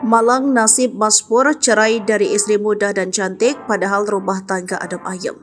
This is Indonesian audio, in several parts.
Malang nasib Mas Pur cerai dari istri muda dan cantik padahal rumah tangga adem ayem.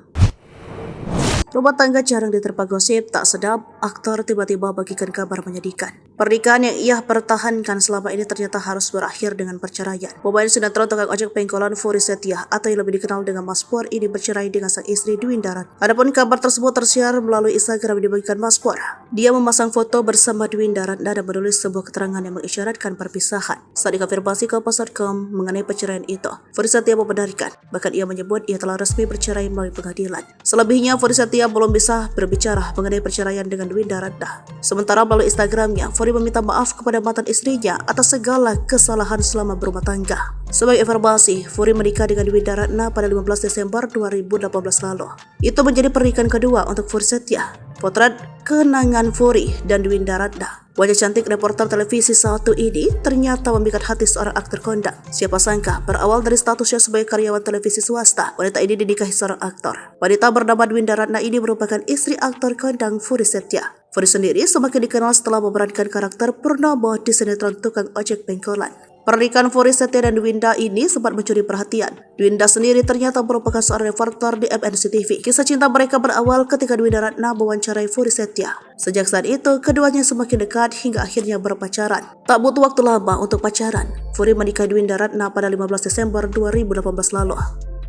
Rumah tangga jarang diterpa gosip tak sedap, aktor tiba-tiba bagikan kabar menyedihkan. Pernikahan yang ia pertahankan selama ini ternyata harus berakhir dengan perceraian. Pemain sinetron tukang ojek pengkolan Fury Settia atau yang lebih dikenal dengan Mas Pur ini bercerai dengan sang istri Dwi Darat. Adapun kabar tersebut tersiar melalui Instagram yang dibagikan Mas Pur. Dia memasang foto bersama Dwi Darat dan menulis sebuah keterangan yang mengisyaratkan perpisahan. Saat dikonfirmasi ke Kompas.com mengenai perceraian itu, Fury Settia membenarkan, bahkan ia menyebut ia telah resmi bercerai melalui pengadilan. Selebihnya, Fury Settia belum bisa berbicara mengenai perceraian dengan Dwi Darat. Sementara melalui Instagramnya, Fury meminta maaf kepada mantan istrinya atas segala kesalahan selama berumah tangga. Sebagai informasi, Fury menikah dengan Dwi Darat pada 15 Desember 2018 lalu. Itu menjadi pernikahan kedua untuk Fury Settia. Potret kenangan Fury dan Dwi Darat. Wajah cantik reporter televisi satu ini ternyata memikat hati seorang aktor kondang. Siapa sangka berawal dari statusnya sebagai karyawan televisi swasta, wanita ini dinikahi seorang aktor. Wanita bernama Dwi Darat ini merupakan istri aktor kondang Fury Settia. Fury sendiri semakin dikenal setelah memerankan karakter Purnomo di sinetron tukang ojek pengkolan. Pernikahan Fury Settia dan Dwinda ini sempat mencuri perhatian. Dwinda sendiri ternyata merupakan seorang reporter di MNC TV. Kisah cinta mereka berawal ketika Dwi Darat mewawancarai Fury Settia. Sejak saat itu, keduanya semakin dekat hingga akhirnya berpacaran. Tak butuh waktu lama untuk pacaran, Fury menikahi Dwi Darat pada 15 Desember 2018 lalu.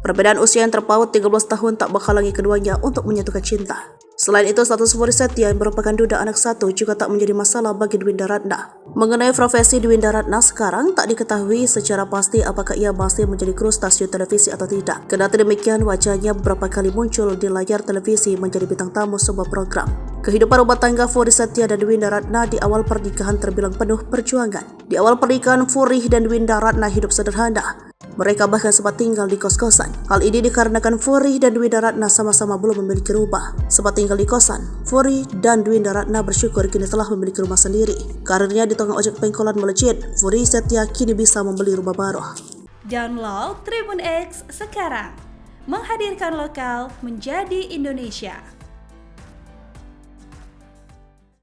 Perbedaan usia yang terpaut 13 tahun tak menghalangi keduanya untuk menyatukan cinta. Selain itu, status Fury Settia yang merupakan duda anak satu juga tak menjadi masalah bagi Dwi Darat. Mengenai profesi Dwi Darat sekarang tak diketahui secara pasti apakah ia masih menjadi kru stasiun televisi atau tidak. Kendati demikian, wajahnya beberapa kali muncul di layar televisi menjadi bintang tamu sebuah program. Kehidupan rumah tangga Fury Settia dan Dwi Darat di awal pernikahan terbilang penuh perjuangan. Di awal pernikahan, Fury dan Dwi Darat hidup sederhana. Mereka bahkan sempat tinggal di kos-kosan. Hal ini dikarenakan Fury dan Dwi Darat sama-sama belum memiliki rumah. Sempat tinggal di kosan, Fury dan Dwi Darat bersyukur kini telah memiliki rumah sendiri. Karirnya di tukang ojek pengkolan melejit, Fury Settia kini bisa membeli rumah baru. Download Tribun X sekarang, menghadirkan lokal menjadi Indonesia.